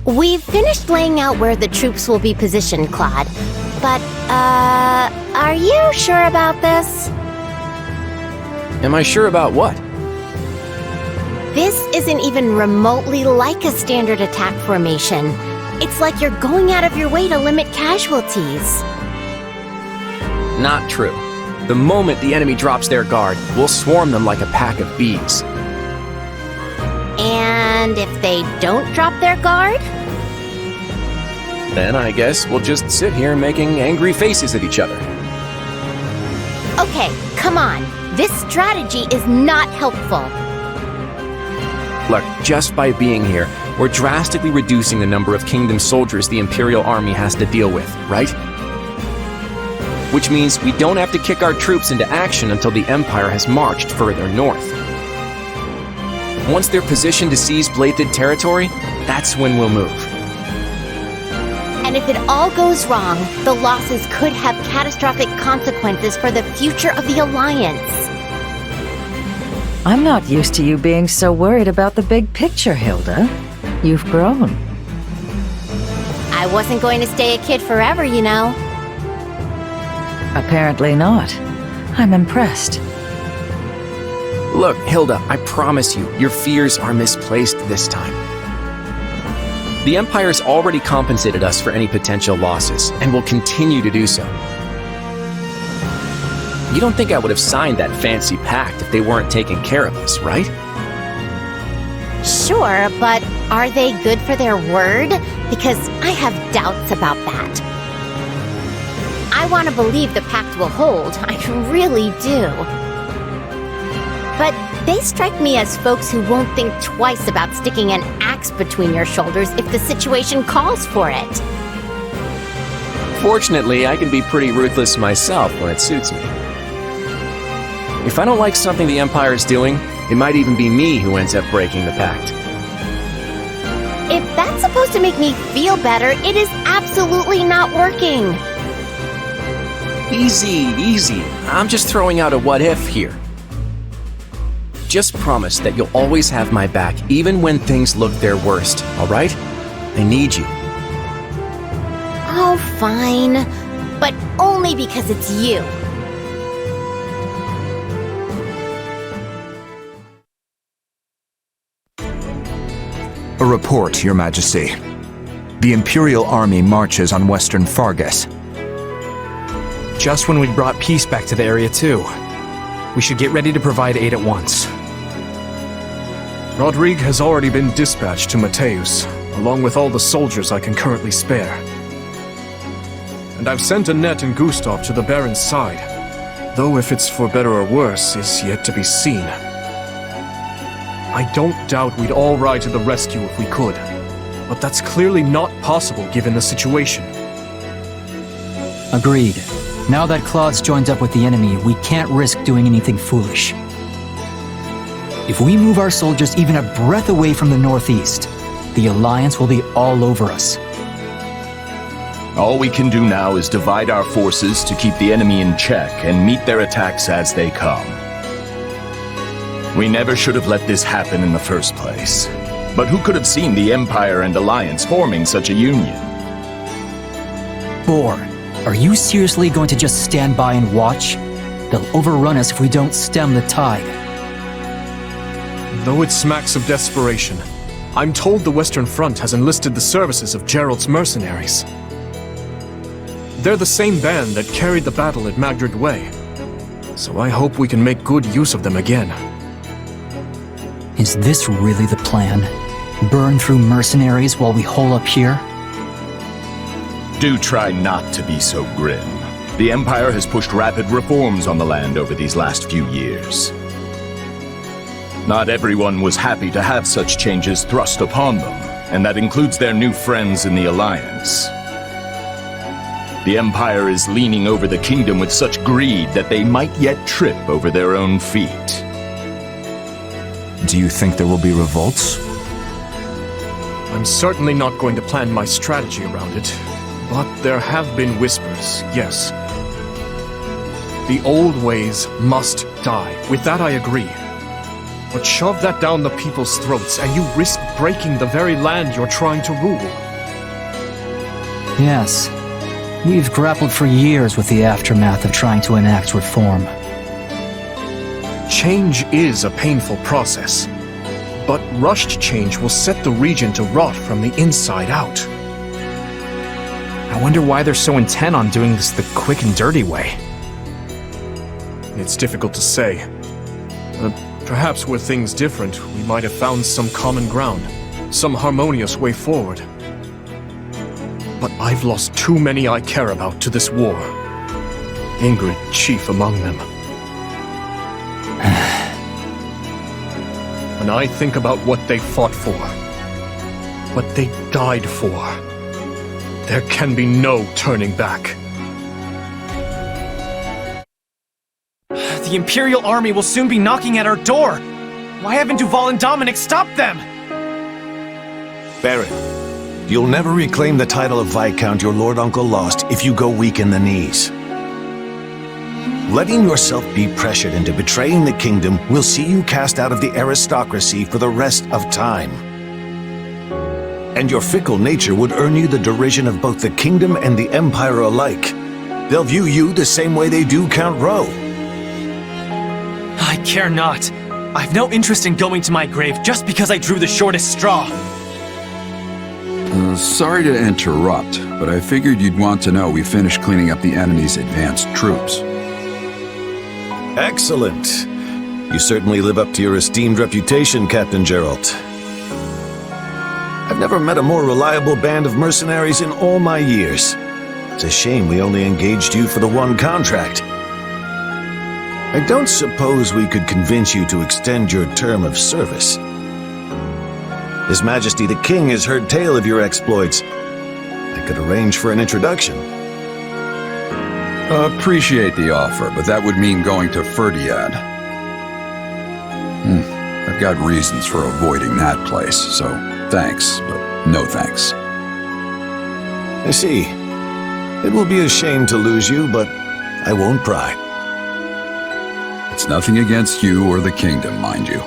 We've finished laying out where the troops will be positioned, Claude. But, are you sure about this? Am I sure about what? This isn't even remotely like a standard attack formation. It's like you're going out of your way to limit casualties. Not true. The moment the enemy drops their guard, we'll swarm them like a pack of bees. And if they don't drop their guard? Then I guess we'll just sit here making angry faces at each other. Okay, come on. This strategy is not helpful. Look, just by being here, we're drastically reducing the number of Kingdom soldiers the Imperial army has to deal with, right? Which means we don't have to kick our troops into action until the Empire has marched further north. Once they're positioned to seize Byleth territory, that's when we'll move. And if it all goes wrong, the losses could have catastrophic consequences for the future of the Alliance. I'm not used to you being so worried about the big picture, Hilda. You've grown. I wasn't going to stay a kid forever, you know. Apparently not. I'm impressed. Look, Hilda, I promise you, your fears are misplaced this time. The Empire's already compensated us for any potential losses, and will continue to do so. You don't think I would have signed that fancy pact if they weren't taking care of us, right? Sure, but are they good for their word? Because I have doubts about that. I want to believe the pact will hold, I really do. But they strike me as folks who won't think twice about sticking an axe between your shoulders if the situation calls for it. Fortunately, I can be pretty ruthless myself when it suits me. If I don't like something the Empire is doing, it might even be me who ends up breaking the pact. If that's supposed to make me feel better, it is absolutely not working. Easy, easy. I'm just throwing out a what if here. Just promise that you'll always have my back, even when things look their worst, all right? I need you. Oh, fine. But only because it's you. A report, Your Majesty. The Imperial army marches on western Fargus. Just when we'd brought peace back to the area too. We should get ready to provide aid at once. Rodrigue has already been dispatched to Mateus, along with all the soldiers I can currently spare. And I've sent Annette and Gustav to the Baron's side, though if it's for better or worse is yet to be seen. I don't doubt we'd all ride to the rescue if we could, but that's clearly not possible given the situation. Agreed. Now that Claude's joined up with the enemy, we can't risk doing anything foolish. If we move our soldiers even a breath away from the northeast, the Alliance will be all over us. All we can do now is divide our forces to keep the enemy in check and meet their attacks as they come. We never should have let this happen in the first place. But who could have seen the Empire and Alliance forming such a union? Boar, are you seriously going to just stand by and watch? They'll overrun us if we don't stem the tide. Though it smacks of desperation, I'm told the Western Front has enlisted the services of Gerald's mercenaries. They're the same band that carried the battle at Magdred Way, so I hope we can make good use of them again. Is this really the plan? Burn through mercenaries while we hole up here? Do try not to be so grim. The Empire has pushed rapid reforms on the land over these last few years. Not everyone was happy to have such changes thrust upon them, and that includes their new friends in the Alliance. The Empire is leaning over the kingdom with such greed that they might yet trip over their own feet. Do you think there will be revolts? I'm certainly not going to plan my strategy around it, but there have been whispers, yes. The old ways must die. With that I agree. But shove that down the people's throats, and you risk breaking the very land you're trying to rule. Yes. We've grappled for years with the aftermath of trying to enact reform. Change is a painful process, but rushed change will set the region to rot from the inside out. I wonder why they're so intent on doing this the quick and dirty way. It's difficult to say. Perhaps were things different, we might have found some common ground, some harmonious way forward. But I've lost too many I care about to this war. Ingrid chief among them. When I think about what they fought for, what they died for, there can be no turning back. The Imperial army will soon be knocking at our door! Why haven't Duval and Dominic stopped them? Baron, you'll never reclaim the title of Viscount your Lord Uncle lost if you go weak in the knees. Letting yourself be pressured into betraying the kingdom will see you cast out of the aristocracy for the rest of time. And your fickle nature would earn you the derision of both the kingdom and the Empire alike. They'll view you the same way they do Count Rowe. I care not. I've no interest in going to my grave just because I drew the shortest straw. Sorry to interrupt, but I figured you'd want to know we finished cleaning up the enemy's advanced troops. Excellent. You certainly live up to your esteemed reputation, Captain Geralt. I've never met a more reliable band of mercenaries in all my years. It's a shame we only engaged you for the one contract. I don't suppose we could convince you to extend your term of service. His Majesty the King has heard tale of your exploits. I could arrange for an introduction. Appreciate the offer, but that would mean going to Ferdiad. I've got reasons for avoiding that place, so thanks, but no thanks. I see. It will be a shame to lose you, but I won't pry. It's nothing against you or the kingdom, mind you.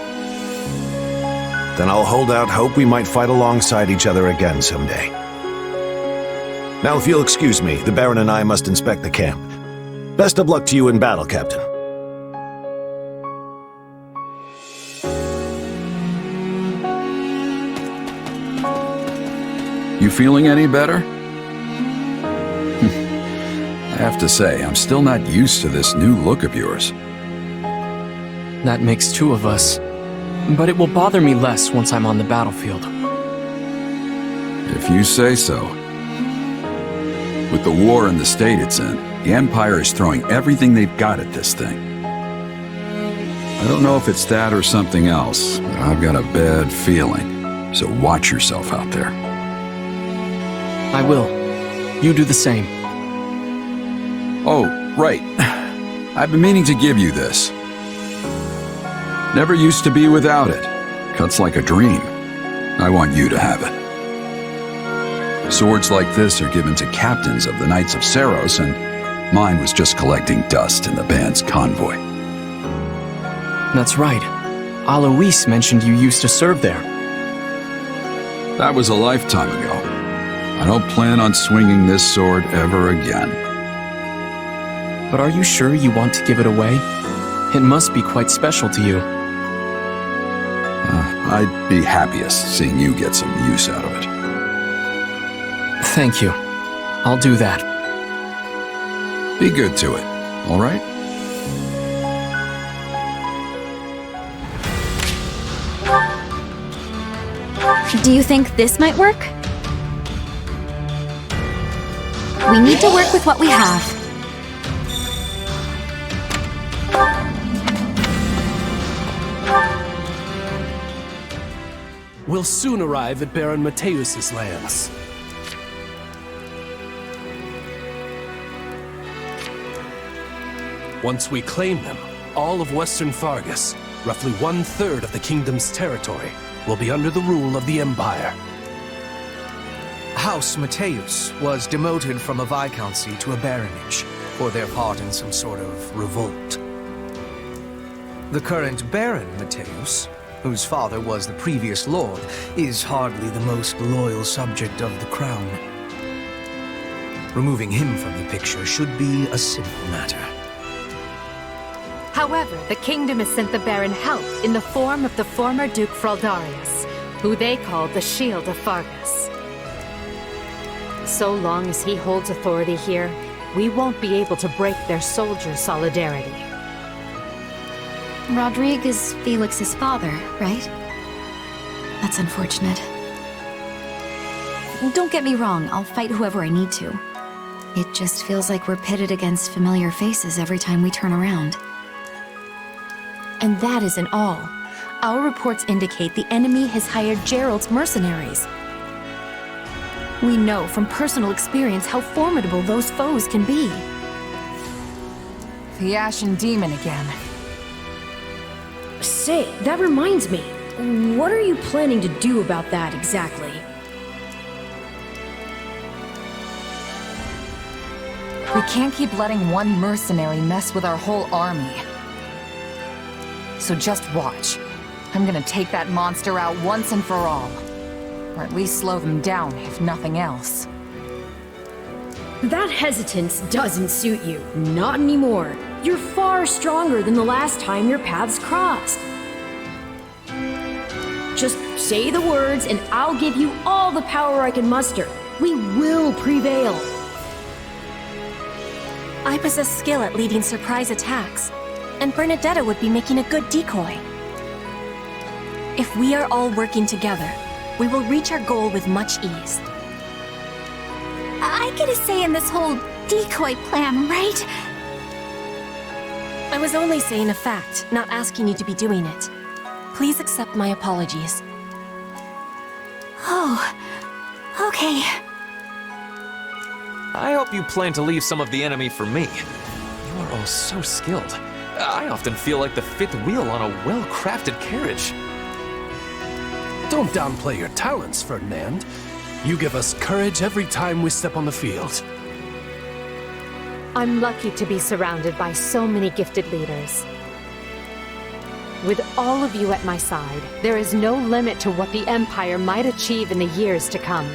Then I'll hold out hope we might fight alongside each other again someday. Now, if you'll excuse me, the Baron and I must inspect the camp. Best of luck to you in battle, Captain. You feeling any better? I have to say, I'm still not used to this new look of yours. That makes two of us. But it will bother me less once I'm on the battlefield. If you say so. With the war and the state it's in, the Empire is throwing everything they've got at this thing. I don't know if it's that or something else, but I've got a bad feeling. So watch yourself out there. I will. You do the same. Oh, right. I've been meaning to give you this. Never used to be without it. Cuts like a dream. I want you to have it. Swords like this are given to captains of the Knights of Saros, and mine was just collecting dust in the band's convoy. That's right. Alois mentioned you used to serve there. That was a lifetime ago. I don't plan on swinging this sword ever again. But are you sure you want to give it away? It must be quite special to you. I'd be happiest seeing you get some use out of it. Thank you. I'll do that. Be good to it, all right? Do you think this might work? We need to work with what we have. We'll soon arrive at Baron Mateus's lands. Once we claim them, all of Western Fargus, roughly 1/3 of the kingdom's territory, will be under the rule of the Empire. House Mateus was demoted from a viscountcy to a baronage for their part in some sort of revolt. The current Baron Mateus whose father was the previous lord, is hardly the most loyal subject of the crown. Removing him from the picture should be a simple matter. However, the kingdom has sent the Baron help in the form of the former Duke Fraldarius, who they call the Shield of Fargus. So long as he holds authority here, we won't be able to break their soldier solidarity. Rodrigue is Felix's father, right? That's unfortunate. Don't get me wrong, I'll fight whoever I need to. It just feels like we're pitted against familiar faces every time we turn around. And that isn't all. Our reports indicate the enemy has hired Gerald's mercenaries. We know from personal experience how formidable those foes can be. The Ashen Demon again. Say, that reminds me. What are you planning to do about that exactly? We can't keep letting one mercenary mess with our whole army. So just watch. I'm gonna take that monster out once and for all. Or at least slow them down, if nothing else. That hesitance doesn't suit you. Not anymore. You're far stronger than the last time your paths crossed. Just say the words and I'll give you all the power I can muster. We will prevail. I possess skill at leading surprise attacks, and Bernadetta would be making a good decoy. If we are all working together, we will reach our goal with much ease. I get a say in this whole decoy plan, right? I was only saying a fact, not asking you to be doing it. Please accept my apologies. Oh, okay. I hope you plan to leave some of the enemy for me. You are all so skilled. I often feel like the fifth wheel on a well-crafted carriage. Don't downplay your talents, Ferdinand. You give us courage every time we step on the field. I'm lucky to be surrounded by so many gifted leaders. With all of you at my side, there is no limit to what the Empire might achieve in the years to come.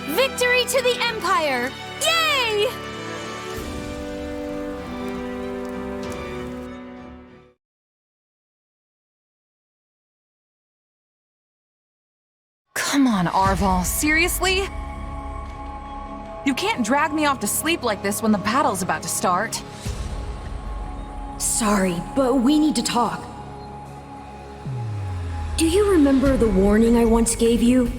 Victory to the Empire! Yay! Come on, Arval, seriously? You can't drag me off to sleep like this when the battle's about to start. Sorry, but we need to talk. Do you remember the warning I once gave you?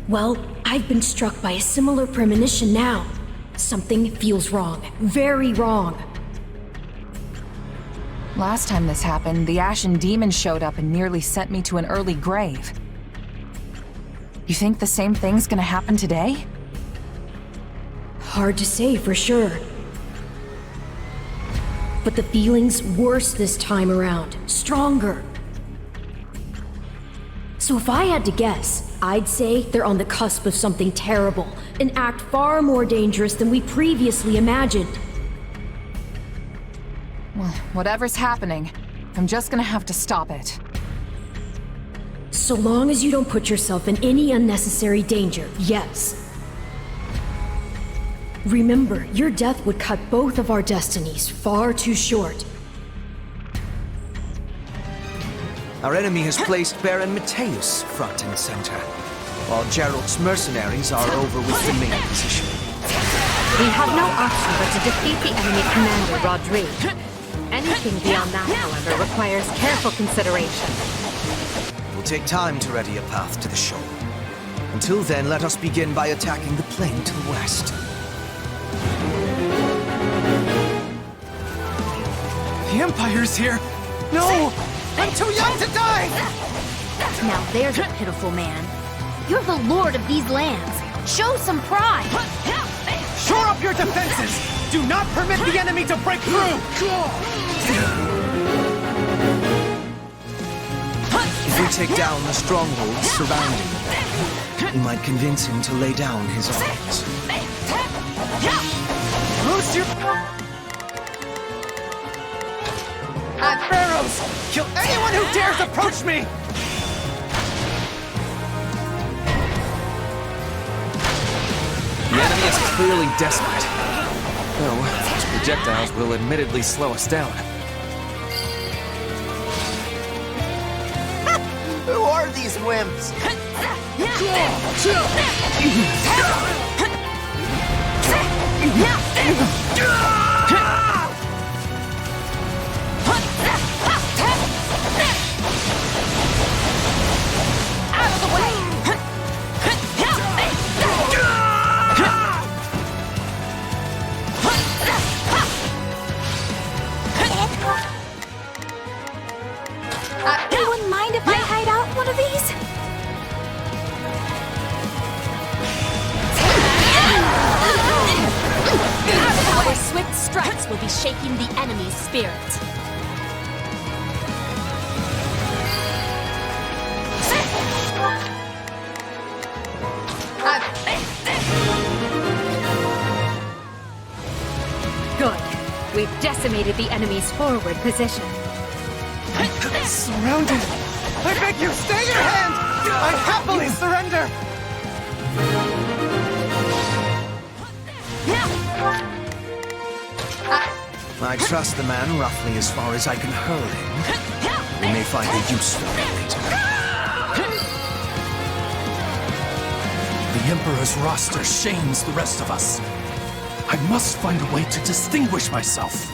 Well, I've been struck by a similar premonition now. Something feels wrong. Very wrong. Last time this happened, the Ashen Demon showed up and nearly sent me to an early grave. You think the same thing's gonna happen today? Hard to say for sure. But the feeling's worse this time around. Stronger. So if I had to guess, I'd say they're on the cusp of something terrible. An act far more dangerous than we previously imagined. Well, whatever's happening, I'm just gonna have to stop it. So long as you don't put yourself in any unnecessary danger, yes. Remember, your death would cut both of our destinies far too short. Our enemy has placed Baron Mateus front and center, while Gerald's mercenaries are over with the main position. We have no option but to defeat the enemy commander, Rodrigue. Anything beyond that, however, requires careful consideration. It will take time to ready a path to the shore. Until then, let us begin by attacking the plain to the west. The Empire's here! No! I'm too young to die! Now there's a pitiful man. You're the lord of these lands. Show some pride. Shore up your defenses! Do not permit the enemy to break through! If we take down the strongholds surrounding him, we might convince him to lay down his arms. Loose your... Pharaohs! Kill anyone who dares approach me! The enemy is clearly desperate. Though, those projectiles will admittedly slow us down. Who are these wimps? Out of the way! You wouldn't mind if I hide out one of these? Our swift strikes will be shaking the enemy's spirit. Good. We've decimated the enemy's forward position. Surrounded! I beg you, stay your hand! I happily surrender! I trust the man roughly as far as I can hurl him. We may find a use for him later. The Emperor's roster shames the rest of us. I must find a way to distinguish myself.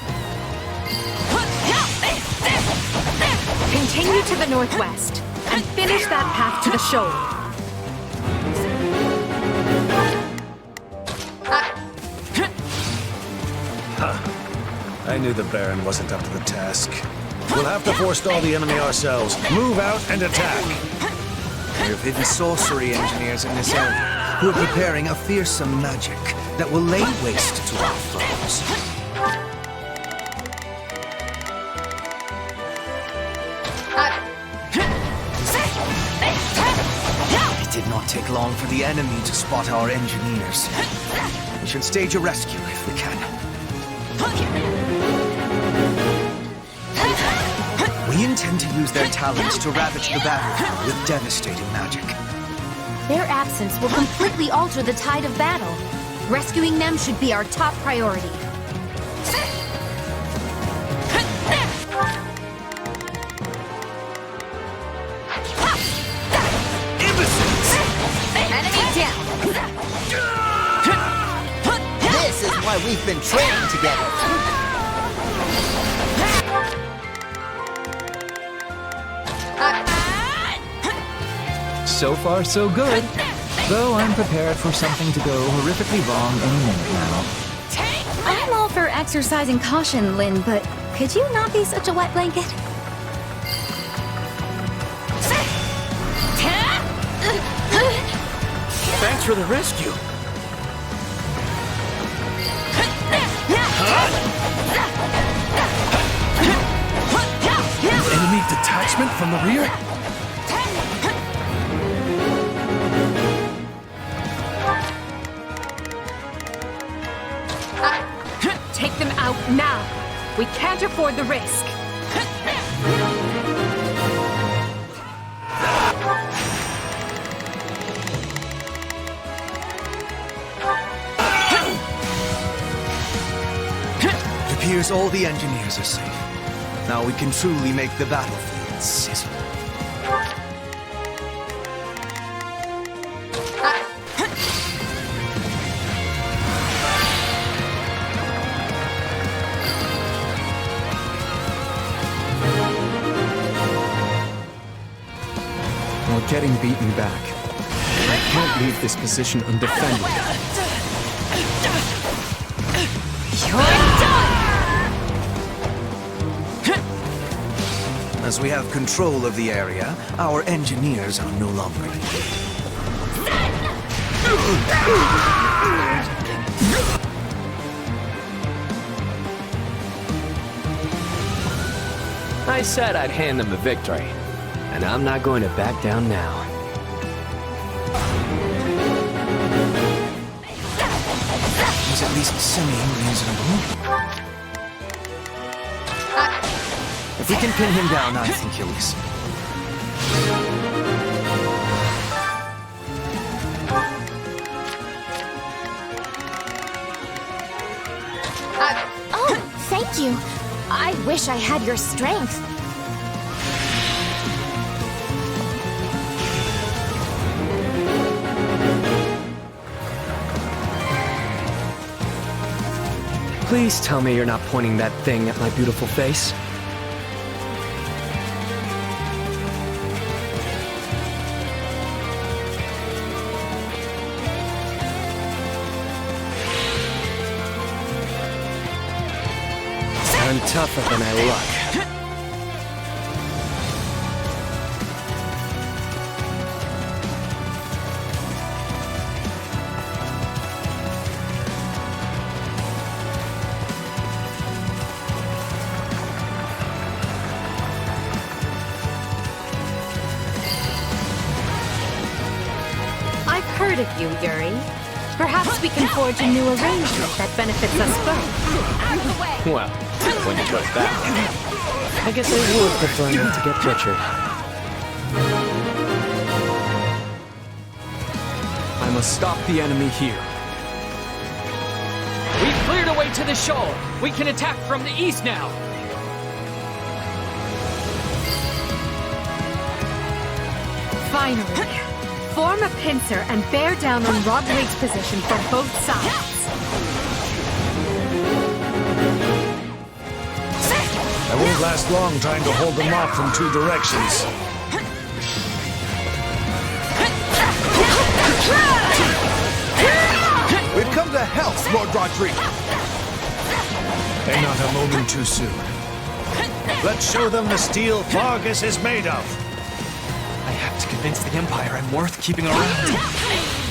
Continue to the northwest and finish that path to the shoal. I knew the Baron wasn't up to the task. We'll have to forestall the enemy ourselves. Move out and attack! We have hidden sorcery engineers in this area who are preparing a fearsome magic that will lay waste to our foes. It did not take long for the enemy to spot our engineers. We should stage a rescue if we can. We intend to use their talents to ravage the battlefield with devastating magic. Their absence will completely alter the tide of battle. Rescuing them should be our top priority. Enemy down! This is why we've been training together. So far, so good. Though I'm prepared for something to go horrifically wrong any minute now. I'm all for exercising caution, Lynn, but could you not be such a wet blanket? Thanks for the rescue. Enemy detachment from the rear? Take them out now. We can't afford the risk. It appears all the engineers are safe. Now we can truly make the battlefield sizzle. We're getting beaten back. I can't leave this position undefended. As we have control of the area, our engineers are no longer needed. I said I'd hand them the victory, and I'm not going to back down now. Was at least semi-reasonable. We can pin him down, I think, Achilles. Oh, thank you. I wish I had your strength. Please tell me you're not pointing that thing at my beautiful face. I'm tougher than I look. I've heard of you, Yuri. Perhaps we can forge a new arrangement that benefits us both. Well, when you put it that way, I guess I would prefer not to get butchered. I must stop the enemy here. We've cleared a way to the shoal. We can attack from the east now. Finally. Form a pincer and bear down on Rodrigue's position from both sides. I won't last long trying to hold them off from two directions. We've come to help, Lord Rodrigue. They're not a moment too soon. Let's show them the steel Fargus is made of. I have to convince the Empire I'm worth keeping around.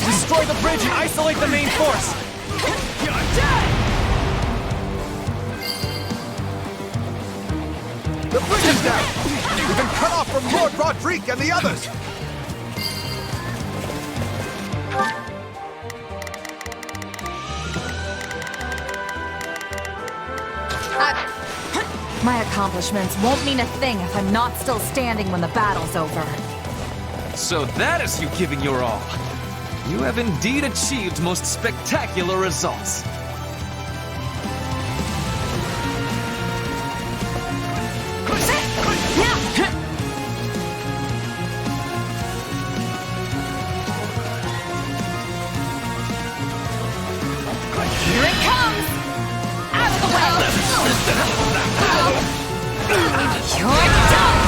Destroy the bridge and isolate the main force! You're dead! The bridge is down! We've been cut off from Lord Rodrigue and the others! My accomplishments won't mean a thing if I'm not still standing when the battle's over. So that is you giving your all. You have indeed achieved most spectacular results. Here it comes! Out of the way! You're done!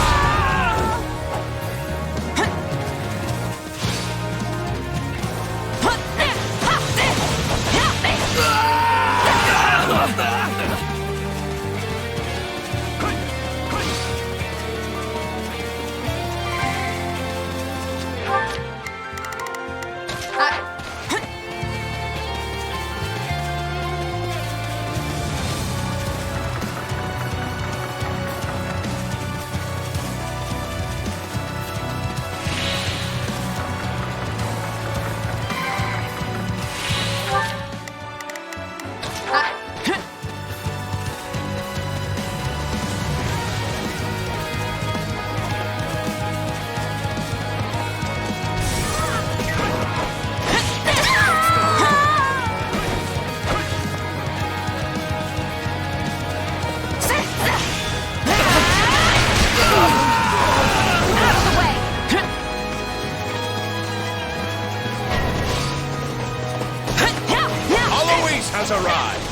Has arrived.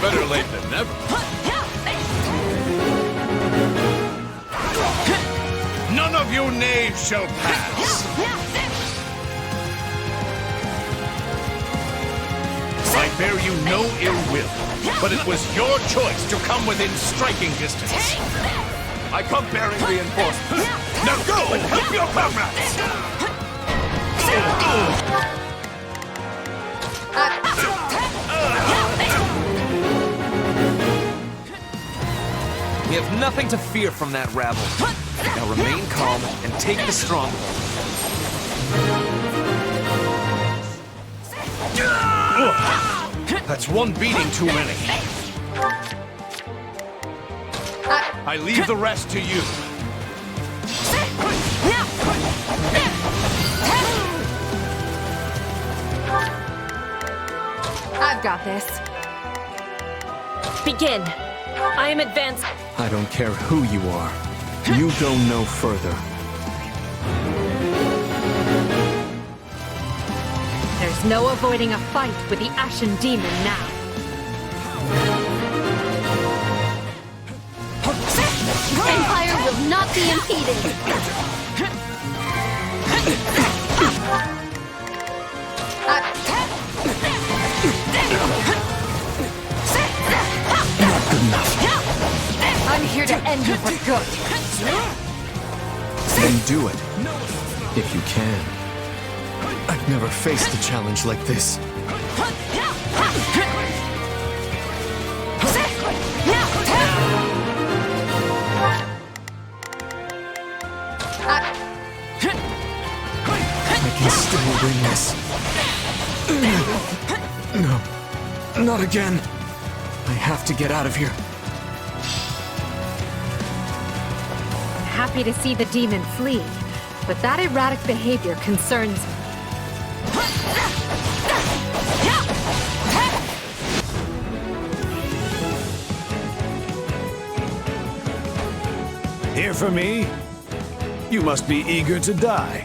Better late than never. None of you knaves shall pass. I bear you no ill will, but it was your choice to come within striking distance. I come bearing reinforcements. Now go and help your comrades! We have nothing to fear from that rabble. Now remain calm and take the stronghold. That's one beating too many. I leave the rest to you. I've got this. Begin. I am advanced. I don't care who you are. You go no further. There's no avoiding a fight with the Ashen Demon now. The Empire will not be impeded. Not good enough. I'm here to end you for good. Then do it. If you can. I've never faced a challenge like this. I can still win this. No, not again. I have to get out of here. Happy to see the demon flee, but that erratic behavior concerns me. Here for me? You must be eager to die.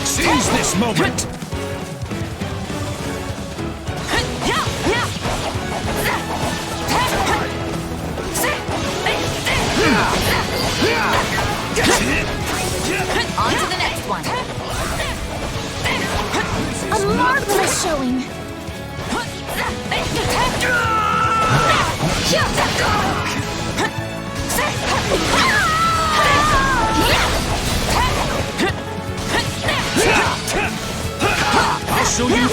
Seize this moment! On to the next one. A marvelous showing. I'll show you.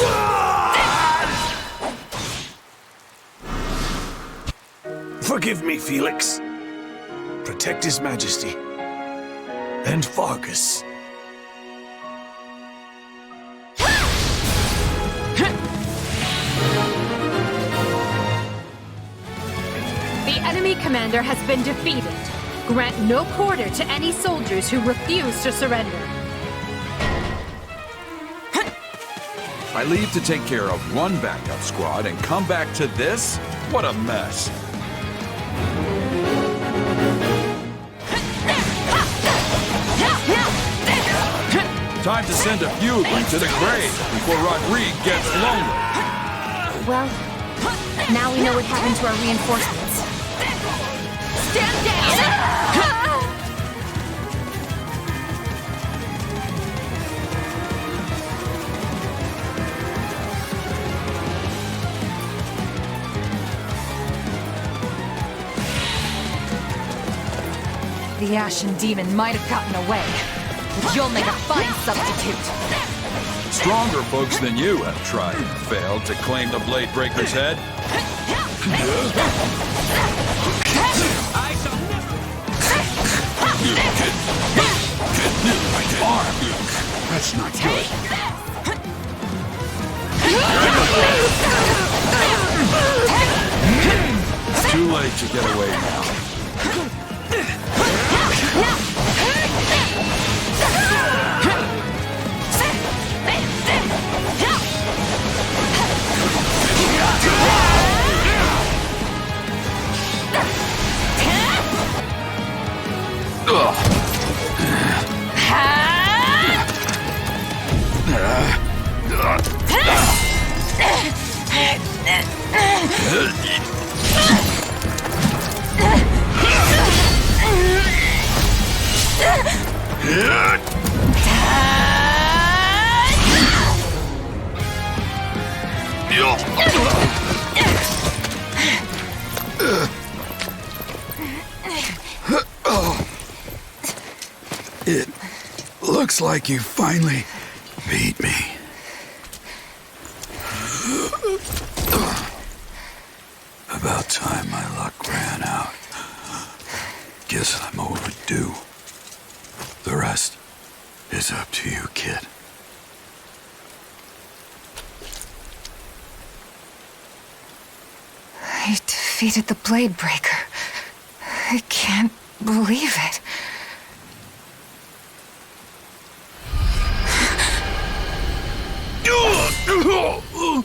Forgive me, Felix. Protect His Majesty. And Fargus. The enemy commander has been defeated. Grant no quarter to any soldiers who refuse to surrender. I leave to take care of one backup squad and come back to this? What a mess. Time to send a fugly to the grave before Rodrigue gets lonely. Well, now we know what happened to our reinforcements. Stand down! The Ashen Demon might have gotten away, but you'll make a fine substitute. Stronger folks than you have tried and failed to claim the Blade Breaker's head. Arm. That's not good. Too late to get away now. It looks like you finally beat me. About time my luck ran out. Guess I'm overdue. The rest is up to you, kid. I defeated the Blade Breaker. I can't believe it.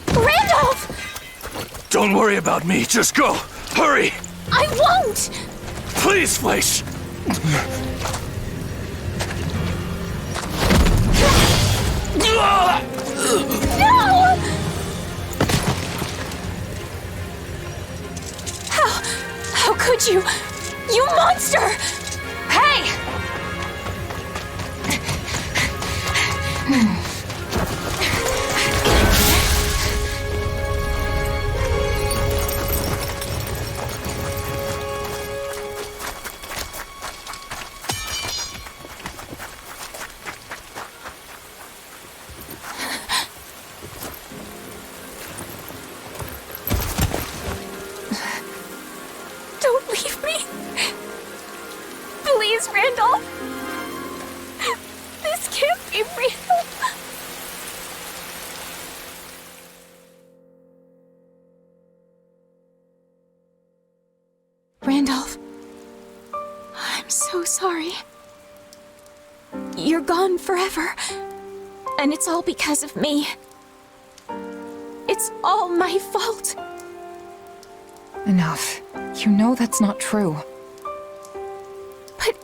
Randolph! Don't worry about me, just go! Hurry! I won't! Please, Fleisch! No! How could you? You monster! Hey! Don't leave me. Please, Randolph. This can't be real. Randolph, I'm so sorry. You're gone forever, and it's all because of me. It's all my fault. Enough. You know that's not true. But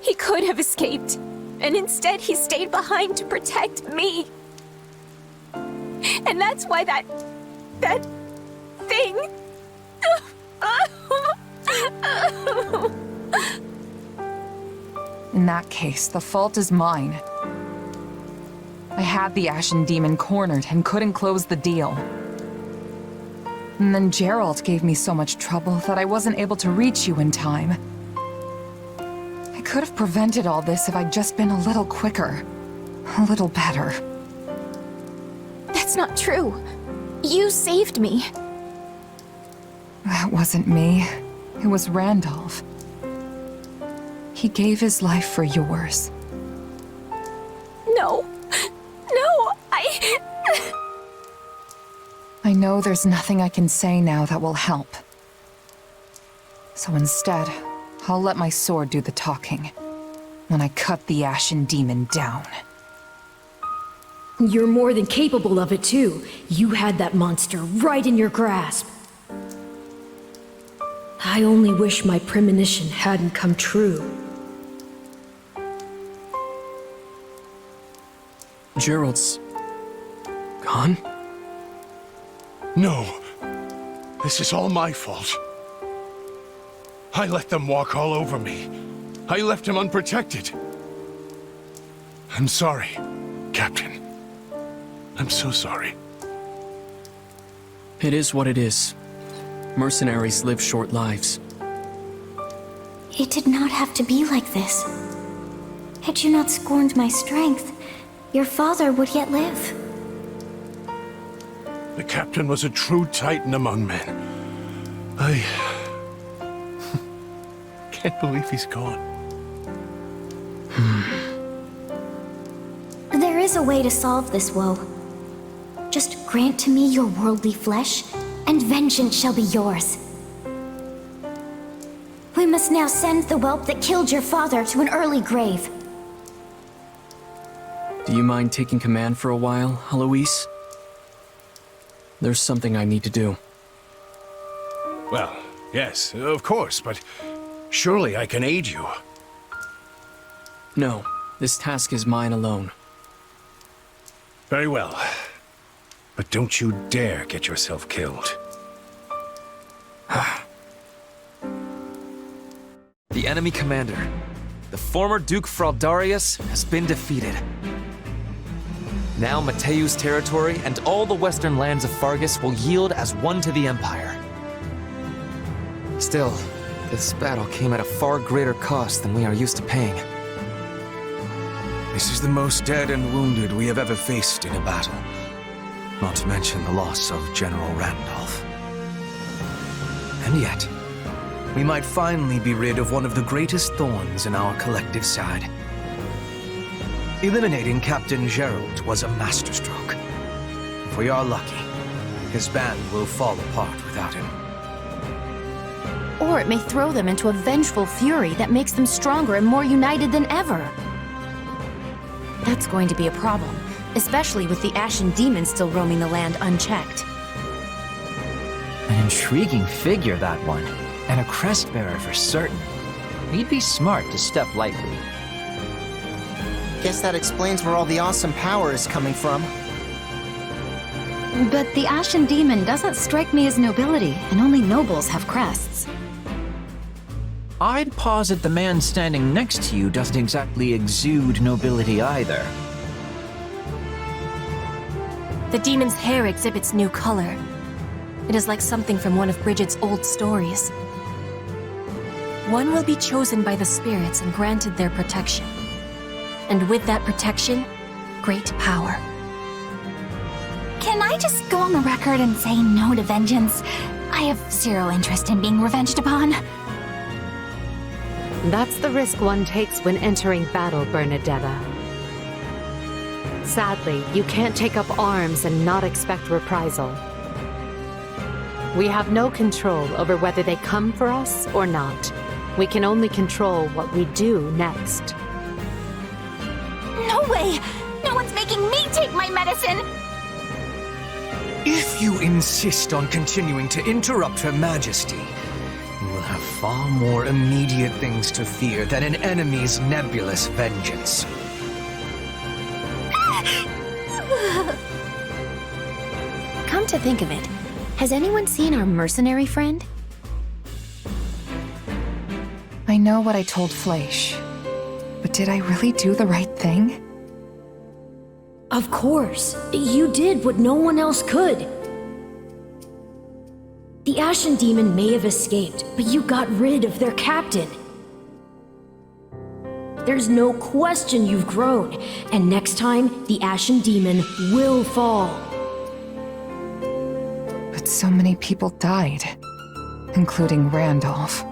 he could have escaped, and instead he stayed behind to protect me. And that's why that thing... In that case, the fault is mine. I had the Ashen Demon cornered and couldn't close the deal. And then Geralt gave me so much trouble that I wasn't able to reach you in time. I could have prevented all this if I'd just been a little quicker. A little better. That's not true. You saved me. That wasn't me. It was Randolph. He gave his life for yours. No. No, I know there's nothing I can say now that will help. So instead, I'll let my sword do the talking. When I cut the Ashen Demon down. You're more than capable of it, too. You had that monster right in your grasp. I only wish my premonition hadn't come true. Gerald's gone? No. This is all my fault. I let them walk all over me. I left him unprotected. I'm sorry, Captain. I'm so sorry. It is what it is. Mercenaries live short lives. It did not have to be like this. Had you not scorned my strength, your father would yet live. The Captain was a true titan among men. I can't believe he's gone. There is a way to solve this woe. Just grant to me your worldly flesh, and vengeance shall be yours. We must now send the whelp that killed your father to an early grave. Do you mind taking command for a while, Eloise? There's something I need to do. Well, yes, of course, but surely I can aid you. No, this task is mine alone. Very well. But don't you dare get yourself killed. The enemy commander, the former Duke Fraldarius, has been defeated. Now Mateu's territory and all the western lands of Fargus will yield as one to the Empire. Still, this battle came at a far greater cost than we are used to paying. This is the most dead and wounded we have ever faced in a battle. Not to mention the loss of General Randolph. And yet, we might finally be rid of one of the greatest thorns in our collective side. Eliminating Captain Gerald was a masterstroke. If we are lucky, his band will fall apart without him. Or it may throw them into a vengeful fury that makes them stronger and more united than ever. That's going to be a problem, especially with the Ashen Demon still roaming the land unchecked. An intriguing figure, that one. And a crest bearer for certain. We'd be smart to step lightly. Guess that explains where all the awesome power is coming from. But the Ashen Demon doesn't strike me as nobility, and only nobles have crests. I'd posit the man standing next to you doesn't exactly exude nobility either. The demon's hair exhibits new color. It is like something from one of Bridget's old stories. One will be chosen by the spirits and granted their protection. And with that protection, great power. Can I just go on the record and say no to vengeance? I have zero interest in being revenged upon. That's the risk one takes when entering battle, Bernadetta. Sadly, you can't take up arms and not expect reprisal. We have no control over whether they come for us or not. We can only control what we do next. No way! No one's making me take my medicine! If you insist on continuing to interrupt Her Majesty, you will have far more immediate things to fear than an enemy's nebulous vengeance. Come to think of it, has anyone seen our mercenary friend? I know what I told Fleisch, but did I really do the right thing? Of course. You did what no one else could. The Ashen Demon may have escaped, but you got rid of their captain. There's no question you've grown, and next time, the Ashen Demon will fall. But so many people died, including Randolph.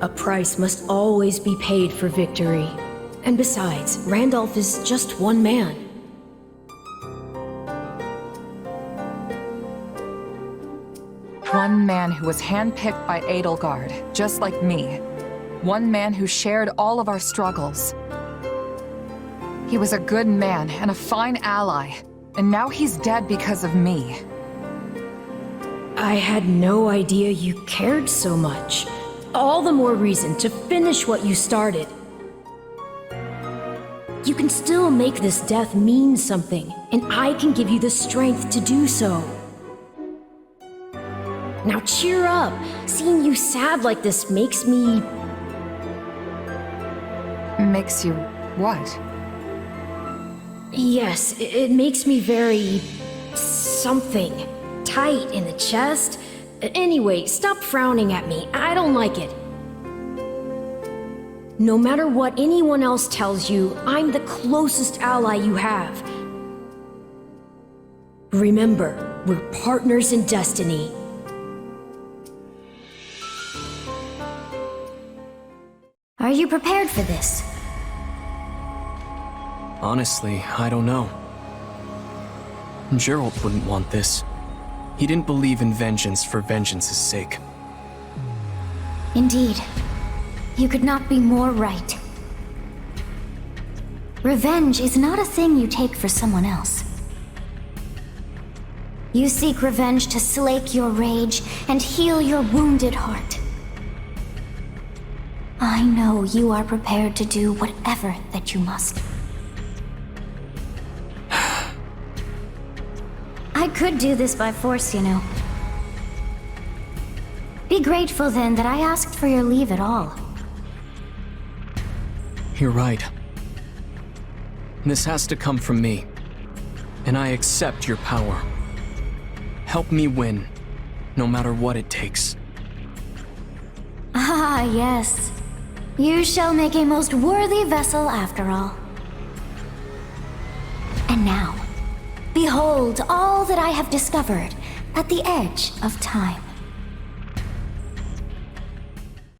A price must always be paid for victory. And besides, Randolph is just one man. One man who was handpicked by Edelgard, just like me. One man who shared all of our struggles. He was a good man and a fine ally, and now he's dead because of me. I had no idea you cared so much. All the more reason to finish what you started. You can still make this death mean something, and I can give you the strength to do so. Now cheer up. Seeing you sad like this makes me... Makes you what? Yes, it makes me very... something. Tight in the chest. Anyway, stop frowning at me. I don't like it. No matter what anyone else tells you, I'm the closest ally you have. Remember, we're partners in destiny. Are you prepared for this? Honestly, I don't know. Gerald wouldn't want this. He didn't believe in vengeance for vengeance's sake. Indeed. You could not be more right. Revenge is not a thing you take for someone else. You seek revenge to slake your rage and heal your wounded heart. I know you are prepared to do whatever that you must. I could do this by force, you know. Be grateful then that I asked for your leave at all. You're right. This has to come from me. And I accept your power. Help me win, no matter what it takes. Ah, yes. You shall make a most worthy vessel after all. And now, behold all that I have discovered at the edge of time.